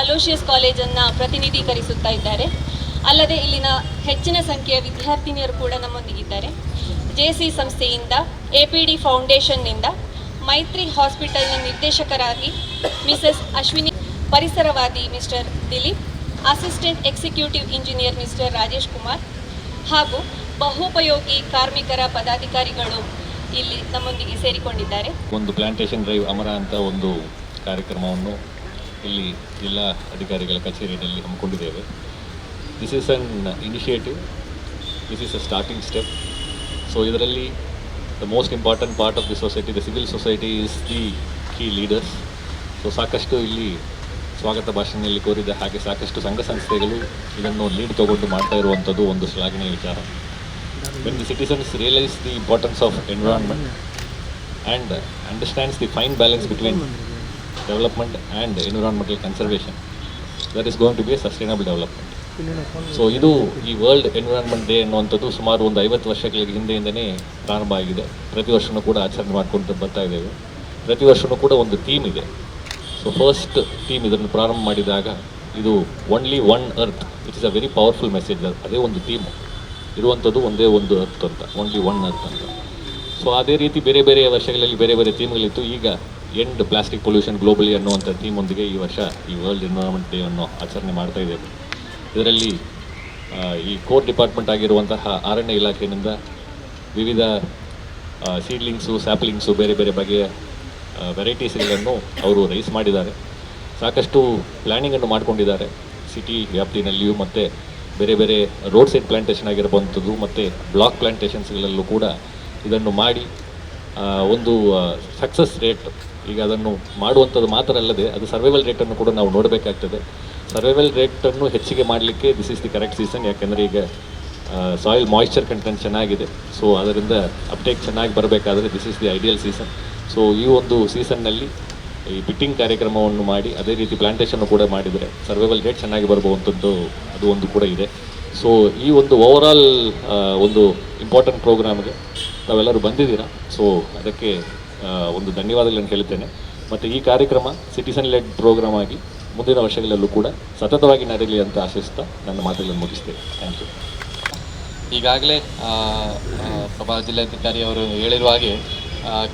Aloysius ಕಾಲೇಜನ್ನು ಪ್ರತಿನಿಧೀಕರಿಸುತ್ತಾ ಇದ್ದಾರೆ. ಅಲ್ಲದೆ ಇಲ್ಲಿನ ಹೆಚ್ಚಿನ ಸಂಖ್ಯೆಯ ವಿದ್ಯಾರ್ಥಿನಿಯರು ಕೂಡ ನಮ್ಮೊಂದಿಗಿದ್ದಾರೆ. ಜೆಸಿ ಸಂಸ್ಥೆಯಿಂದ, ಎಪಿಡಿ ಫೌಂಡೇಶನ್ನಿಂದ, ಮೈತ್ರಿ ಹಾಸ್ಪಿಟಲ್ನ ನಿರ್ದೇಶಕರಾಗಿ ಮಿಸಸ್ ಅಶ್ವಿನಿ, ಪರಿಸರವಾದಿ Mister Dileep, assistant executive engineer Mister Rajesh Kumar ಹಾಗೂ ಬಹುಪಯೋಗಿ ಕಾರ್ಮಿಕರ ಪದಾಧಿಕಾರಿಗಳು ಇಲ್ಲಿ ನಮ್ಮೊಂದಿಗೆ ಸೇರಿಕೊಂಡಿದ್ದಾರೆ. ಒಂದು ಪ್ಲಾಂಟೇಶನ್ ಡ್ರೈವ್ ಅಮರ ಅಂತ ಒಂದು ಕಾರ್ಯಕ್ರಮವನ್ನು ಇಲ್ಲಿ ಜಿಲ್ಲಾ ಅಧಿಕಾರಿಗಳ ಕಚೇರಿಯಲ್ಲಿ ಹಮ್ಮಿಕೊಂಡಿದ್ದೇವೆ. This is an initiative, this is a starting step. So ಇದರಲ್ಲಿ the most important part of the society, the civil society is the key leaders. So ಸಾಕಷ್ಟು ಇಲ್ಲಿ ಸ್ವಾಗತ ಭಾಷಣದಲ್ಲಿ ಕೋರಿದ ಹಾಗೆ ಸಾಕಷ್ಟು ಸಂಘ ಸಂಸ್ಥೆಗಳು ಇದನ್ನು ಲೀಡ್ ತಗೊಂಡು ಮಾಡ್ತಾ ಇರುವಂಥದ್ದು ಒಂದು ಶ್ಲಾಘನೀಯ ವಿಚಾರ. When the citizens realize the importance of environment and understands the fine balance between development and environmental conservation, that is going to be a sustainable development. So ಇದು ಈ ವರ್ಲ್ಡ್ ಎನ್ವಿರಾನ್ಮೆಂಟ್ ಡೇ ಅನ್ನುವಂಥದ್ದು ಸುಮಾರು ಒಂದು 50 ವರ್ಷಗಳ ಹಿಂದೆಯಿಂದನೇ ಪ್ರಾರಂಭ ಆಗಿದೆ. ಪ್ರತಿ ವರ್ಷವೂ ಕೂಡ ಆಚರಣೆ ಮಾಡ್ಕೊಂಡು ಬರ್ತಾ ಇದ್ದೇವೆ. ಪ್ರತಿ ವರ್ಷವೂ ಕೂಡ ಒಂದು ಥೀಮ್ ಇದೆ. ಸೊ ಫಸ್ಟ್ ಥೀಮ್ ಇದನ್ನು ಪ್ರಾರಂಭ ಮಾಡಿದಾಗ ಇದು only one earth, it is a very powerful message. ಅದೇ ಒಂದು ಥೀಮ್ ಇರುವಂಥದ್ದು, ಒಂದೇ ಒಂದು ಅರ್ತ್ ಅಂತ, ಓನ್ಲಿ ಒನ್ ಅರ್ತ್ ಅಂತ. ಸೊ ಅದೇ ರೀತಿ ಬೇರೆ ಬೇರೆ ವರ್ಷಗಳಲ್ಲಿ ಬೇರೆ ಬೇರೆ ಥೀಮ್ಗಳಿತ್ತು. ಈಗ ಎಂಡ್ ಪ್ಲಾಸ್ಟಿಕ್ ಪೊಲ್ಯೂಷನ್ ಗ್ಲೋಬಲಿ ಅನ್ನುವಂಥ ಥೀಮೊಂದಿಗೆ ಈ ವರ್ಷ ಈ ವರ್ಲ್ಡ್ ಎನ್ವಿರಾನ್ಮೆಂಟ್ ಡೇ ಅನ್ನು ಆಚರಣೆ ಮಾಡ್ತಾ ಇದ್ದೇವೆ. ಇದರಲ್ಲಿ ಈ ಕೋರ್ ಡಿಪಾರ್ಟ್ಮೆಂಟ್ ಆಗಿರುವಂತಹ ಅರಣ್ಯ ಇಲಾಖೆಯಿಂದ ವಿವಿಧ ಸೀಡ್ಲಿಂಗ್ಸು, ಸ್ಯಾಪ್ಲಿಂಗ್ಸು, ಬೇರೆ ಬೇರೆ ಬಗೆಯ ವೆರೈಟೀಸ್ಗಳನ್ನು ಅವರು ರೈಸ್ ಮಾಡಿದ್ದಾರೆ. ಸಾಕಷ್ಟು ಪ್ಲ್ಯಾನಿಂಗನ್ನು ಮಾಡ್ಕೊಂಡಿದ್ದಾರೆ ಸಿಟಿ ವ್ಯಾಪ್ತಿನಲ್ಲಿಯೂ, ಮತ್ತು ಬೇರೆ ಬೇರೆ ರೋಡ್ ಸೈಡ್ ಪ್ಲಾಂಟೇಷನ್ ಆಗಿರುವಂಥದ್ದು ಮತ್ತು ಬ್ಲಾಕ್ ಪ್ಲಾಂಟೇಷನ್ಸ್ಗಳಲ್ಲೂ ಕೂಡ ಇದನ್ನು ಮಾಡಿ ಒಂದು ಸಕ್ಸಸ್ ರೇಟ್, ಈಗ ಅದನ್ನು ಮಾಡುವಂಥದ್ದು ಮಾತ್ರ ಅಲ್ಲದೆ ಅದು ಸರ್ವೈವಲ್ ರೇಟನ್ನು ಕೂಡ ನಾವು ನೋಡಬೇಕಾಗ್ತದೆ. ಸರ್ವೈವಲ್ ರೇಟನ್ನು ಹೆಚ್ಚಿಗೆ ಮಾಡಲಿಕ್ಕೆ this is the correct season. ಯಾಕೆಂದರೆ ಈಗ ಸಾಯಿಲ್ ಮಾಯಿಶ್ಚರ್ ಕಂಟೆಂಟ್ ಚೆನ್ನಾಗಿದೆ. ಸೊ ಅದರಿಂದ ಅಪ್ಟೇಕ್ ಚೆನ್ನಾಗಿ ಬರಬೇಕಾದ್ರೆ this is the ideal season. So ಈ ಒಂದು ಸೀಸನ್ನಲ್ಲಿ ಈ ಬಿಟ್ಟಿಂಗ್ ಕಾರ್ಯಕ್ರಮವನ್ನು ಮಾಡಿ ಅದೇ ರೀತಿ ಪ್ಲಾಂಟೇಷನ್ನು ಕೂಡ ಮಾಡಿದರೆ ಸರ್ವೈವಲ್ ರೇಟ್ ಚೆನ್ನಾಗಿ ಬರಬಹುವಂಥದ್ದು ಅದು ಒಂದು ಕೂಡ ಇದೆ. ಸೊ ಈ ಒಂದು ಓವರಾಲ್ ಒಂದು ಇಂಪಾರ್ಟೆಂಟ್ ಪ್ರೋಗ್ರಾಮ್ಗೆ ತಾವೆಲ್ಲರೂ ಬಂದಿದ್ದೀರಾ. ಸೊ ಅದಕ್ಕೆ ಒಂದು ಧನ್ಯವಾದಗಳನ್ನು ಹೇಳ್ತೇನೆ. ಮತ್ತು ಈ ಕಾರ್ಯಕ್ರಮ ಸಿಟಿಸನ್ ಲೆಡ್ ಪ್ರೋಗ್ರಾಮ್ ಆಗಿ ಮುಂದಿನ ವರ್ಷಗಳಲ್ಲೂ ಕೂಡ ಸತತವಾಗಿ ನಡೆಯಲಿ ಅಂತ ಆಶಿಸ್ತಾ ನನ್ನ ಮಾತುಗಳನ್ನು ಮುಗಿಸ್ತೇನೆ. Thank you. ಈಗಾಗಲೇ ಪ್ರಭಾ ಜಿಲ್ಲಾಧಿಕಾರಿ ಅವರು ಹೇಳಿರುವ ಹಾಗೆ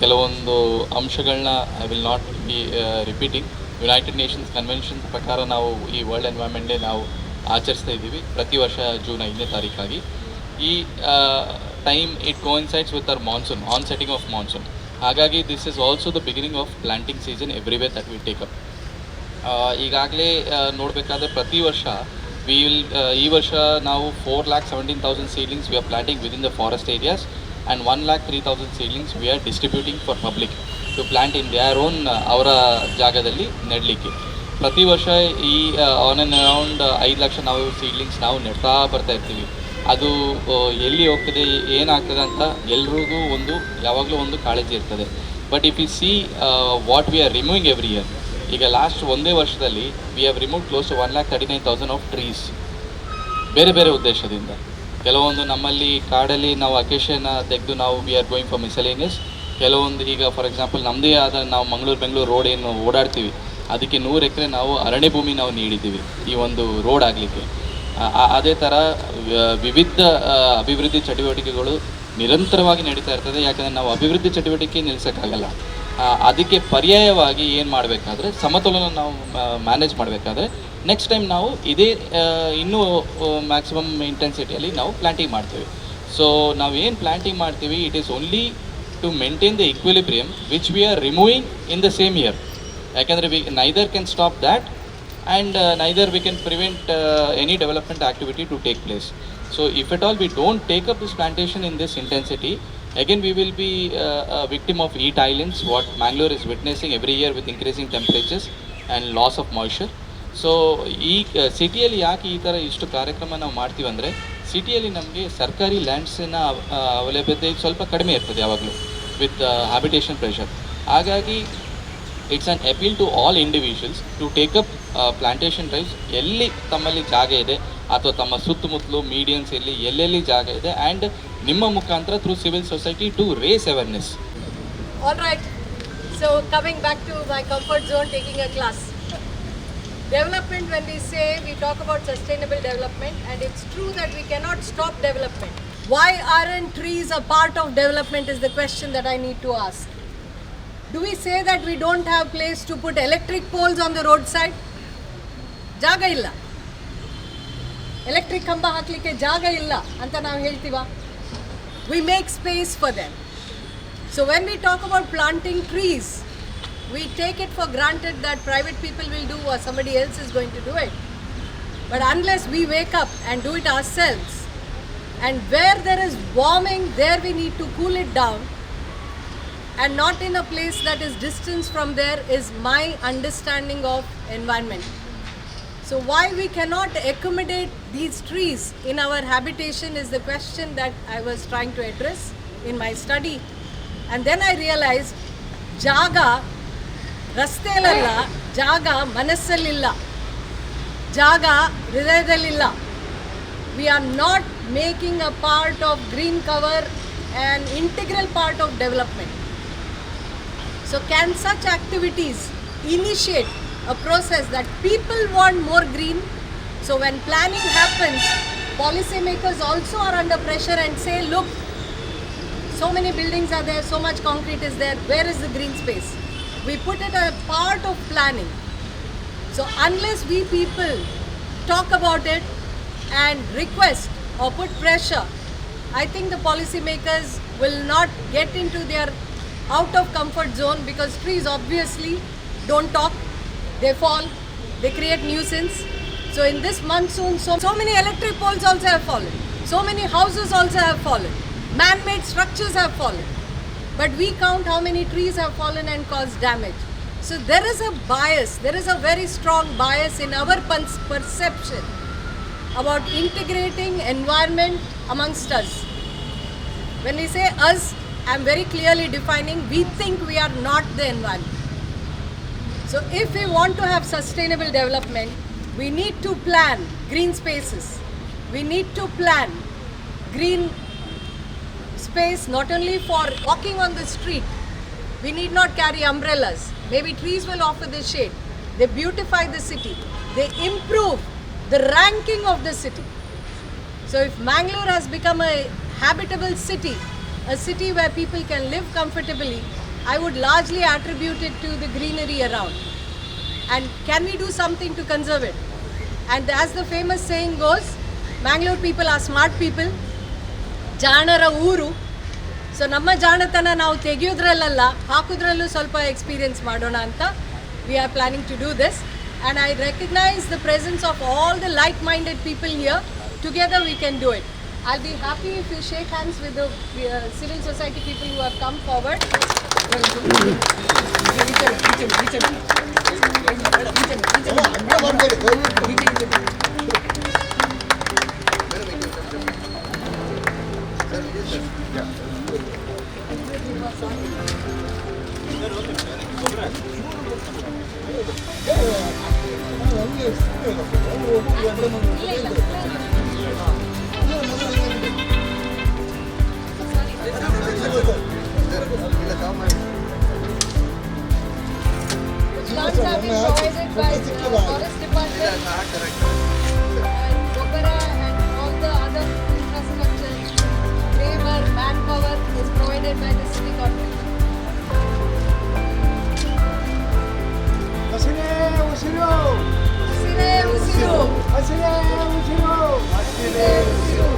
ಕೆಲವೊಂದು ಅಂಶಗಳನ್ನ I will not be repeating. United Nations convention ಪ್ರಕಾರ ನಾವು ಈ ವರ್ಲ್ಡ್ ಎನ್ವೈರ್ಮೆಂಟ್ ಡೇ ನಾವು ಆಚರಿಸ್ತಾ ಇದ್ದೀವಿ ಪ್ರತಿ ವರ್ಷ ಜೂನ್ 5ನೇ ತಾರೀಕಾಗಿ. ಈ time it coincides with our monsoon, on setting of monsoon. ಹಾಗಾಗಿ this is also the beginning of planting season everywhere that we take up. ಈಗಾಗಲೇ ನೋಡಬೇಕಾದ್ರೆ ಪ್ರತಿ ವರ್ಷ ಈ ವರ್ಷ ನಾವು 4,17,000 seedlings we are planting within the forest areas and 1,03,000 seedlings we are distributing for public to plant in their own ಅವರ ಜಾಗದಲ್ಲಿ ನೆಡಲಿಕ್ಕೆ. ಪ್ರತಿ ವರ್ಷ ಈ ಆನ್ ಆ್ಯಂಡ್ ಅರೌಂಡ್ 5 ಲಕ್ಷ ನಾವು ಸೀಡ್ಲಿಂಗ್ಸ್ ನಾವು ನೆಡ್ತಾ ಬರ್ತಾ ಇರ್ತೀವಿ. ಅದು ಎಲ್ಲಿ ಹೋಗ್ತದೆ, ಏನಾಗ್ತದೆ ಅಂತ ಎಲ್ರಿಗೂ ಯಾವಾಗಲೂ ಒಂದು ಕಾಳಜಿ ಇರ್ತದೆ. But if you see what we are removing every year, ಈಗ ಲಾಸ್ಟ್ ಒಂದೇ ವರ್ಷದಲ್ಲಿ we have remove close to 1,39,000 of trees ಬೇರೆ ಬೇರೆ ಉದ್ದೇಶದಿಂದ. ಕೆಲವೊಂದು ನಮ್ಮಲ್ಲಿ ಕಾಡಲ್ಲಿ ನಾವು ಅಕೇಶನ ತೆಗೆದು ನಾವು we are going for miscellaneous. ಕೆಲವೊಂದು ಈಗ ಫಾರ್ ಎಕ್ಸಾಂಪಲ್ ನಮ್ಮದೇ ಆದ ನಾವು ಬೆಂಗಳೂರು ರೋಡ್ ಏನು ಓಡಾಡ್ತೀವಿ ಅದಕ್ಕೆ 100 ಎಕರೆ ನಾವು ಅರಣ್ಯ ಭೂಮಿ ನಾವು ನೀಡಿದ್ದೀವಿ ಈ ಒಂದು ರೋಡ್ ಆಗಲಿಕ್ಕೆ. ಅದೇ ಥರ ವಿವಿಧ ಅಭಿವೃದ್ಧಿ ಚಟುವಟಿಕೆಗಳು ನಿರಂತರವಾಗಿ ನಡೀತಾ ಇರ್ತದೆ. ಯಾಕಂದರೆ ನಾವು ಅಭಿವೃದ್ಧಿ ಚಟುವಟಿಕೆ ನಿಲ್ಲಿಸೋಕ್ಕಾಗಲ್ಲ. ಅದಕ್ಕೆ ಪರ್ಯಾಯವಾಗಿ ಏನು ಮಾಡಬೇಕಾದ್ರೆ ಸಮತೋಲನ ನಾವು ಮ್ಯಾನೇಜ್ ಮಾಡಬೇಕಾದ್ರೆ ನೆಕ್ಸ್ಟ್ ಟೈಮ್ ನಾವು ಇದೇ ಇನ್ನೂ ಮ್ಯಾಕ್ಸಿಮಮ್ ಇಂಟೆನ್ಸಿಟಿಯಲ್ಲಿ ನಾವು ಪ್ಲಾಂಟಿಂಗ್ ಮಾಡ್ತೀವಿ. ಸೊ ನಾವು ಏನು ಪ್ಲಾಂಟಿಂಗ್ ಮಾಡ್ತೀವಿ it is only to maintain the equilibrium which we are removing in the same year. ಯಾಕೆಂದರೆ we neither can stop that and neither we can prevent any development activity to take place. So if at all we don't take up this plantation in this intensity, again we will be a victim of heat islands what Mangalore is witnessing every year with increasing temperatures and loss of moisture. So ಈ ಸಿಟಿಯಲ್ಲಿ ಯಾಕೆ ಈ ಥರ ಇಷ್ಟು ಕಾರ್ಯಕ್ರಮ ನಾವು ಮಾಡ್ತೀವಿ ಅಂದರೆ ಸಿಟಿಯಲ್ಲಿ ನಮಗೆ ಸರ್ಕಾರಿ ಲ್ಯಾಂಡ್ಸಿನ ಅವೈಲೇಬಿಲಿಟಿ ಸ್ವಲ್ಪ ಕಡಿಮೆ ಇರ್ತದೆ ಯಾವಾಗಲೂ ವಿತ್ ಹ್ಯಾಬಿಟೇಷನ್ ಪ್ರೆಷರ್. ಹಾಗಾಗಿ it's an appeal to all individuals to take up plantation drives. ಎಲ್ಲಿ ತಮ್ಮಲ್ಲಿ ಜಾಗ ಇದೆ ಅಥವಾ ತಮ್ಮ ಸುತ್ತಮುತ್ತಲು ಮೀಡಿಯನ್ಸ್ ಎಲ್ಲೆಲ್ಲಿ ಜಾಗ ಇದೆ ಆ್ಯಂಡ್ ನಿಮ್ಮ ಮುಖಾಂತರ through civil society to raise awareness. All right, so coming back to my comfort zone, taking a class. Development, when we say, we talk about sustainable development, and it's true that we cannot stop development. Why aren't trees a part of development is the question that I need to ask. Do we say that we don't have place to put electric poles on the roadside? Jaga illa. Electric khamba haklike jaga illa anta ನಾವು ಹೇಳ್ತೀವಾ? We make space for them. So when we talk about planting trees, we take it for granted that private people will do or somebody else is going to do it. But unless we wake up and do it ourselves, and where there is warming, there we need to cool it down, and not in a place that is distance from there, is my understanding of environment. So why we cannot accommodate these trees in our habitation is the question that I was trying to address in my study. And then I realized, jaga ರಸ್ತೆಯಲ್ಲ, ಜಾಗ ಮನಸ್ಸಲ್ಲಿಲ್ಲ, ಜಾಗ ಹೃದಯದಲ್ಲಿಲ್ಲ. We are not making a part of green cover an integral part of development. So can such activities initiate a process that people want more green? So when planning happens, policymakers also are under pressure and say, look, so many buildings are there, so much concrete is there, where is the green space? We put it as a part of planning. So unless we people talk about it and request or put pressure, I think the policymakers will not get into their out of comfort zone, because trees obviously don't talk, they fall, they create nuisance. So in this monsoon, so many electric poles also have fallen, so many houses also have fallen, man-made structures have fallen. But we count how many trees have fallen and caused damage. So there is a bias, there is a very strong bias in our perception about integrating environment amongst us. When we say us, I'm very clearly defining, we think we are not the environment. So if we want to have sustainable development, we need to plan green spaces. We need to plan green space not only for walking on the street. We need not carry umbrellas. Maybe trees will offer the shade. They beautify the city. They improve the ranking of the city. So if Mangalore has become a habitable city, a city where people can live comfortably, I would largely attribute it to the greenery around. And can we do something to conserve it? And as the famous saying goes, Mangalore people are smart people. ಜಾಣರ ಊರು. So ನಮ್ಮ ಜಾಣತನ ನಾವು ತೆಗೆಯೋದ್ರಲ್ಲ, ಹಾಕೋದ್ರಲ್ಲೂ ಸ್ವಲ್ಪ experience ಮಾಡೋಣ ಅಂತ we are planning to do this. And I recognise the presence of all the like minded people here. Together we can do it. I'll be happy if you shake hands with the civil society people who have come forward. Plants have been provided by the Forest Department and Gobara and all the other infrastructure. Labor, manpower is provided by the city government. ಹಸಿರೇ ಉಸಿರು, Usire usiru, ಹಸಿರೇ ಉಸಿರು, usire usiru.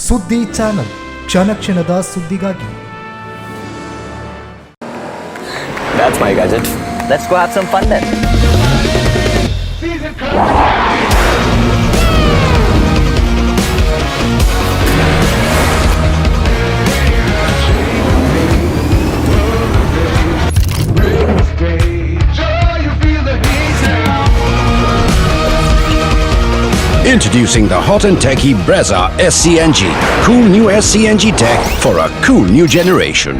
ಸುದ್ದಿ channel, ಕ್ಷಣ ಕ್ಷಣದ ಸುದ್ದಿಗಾಗಿ. That's my gadget. Let's go have some fun then. Introducing the hot and techy Brezza SCNG. Cool new SCNG tech for a cool new generation.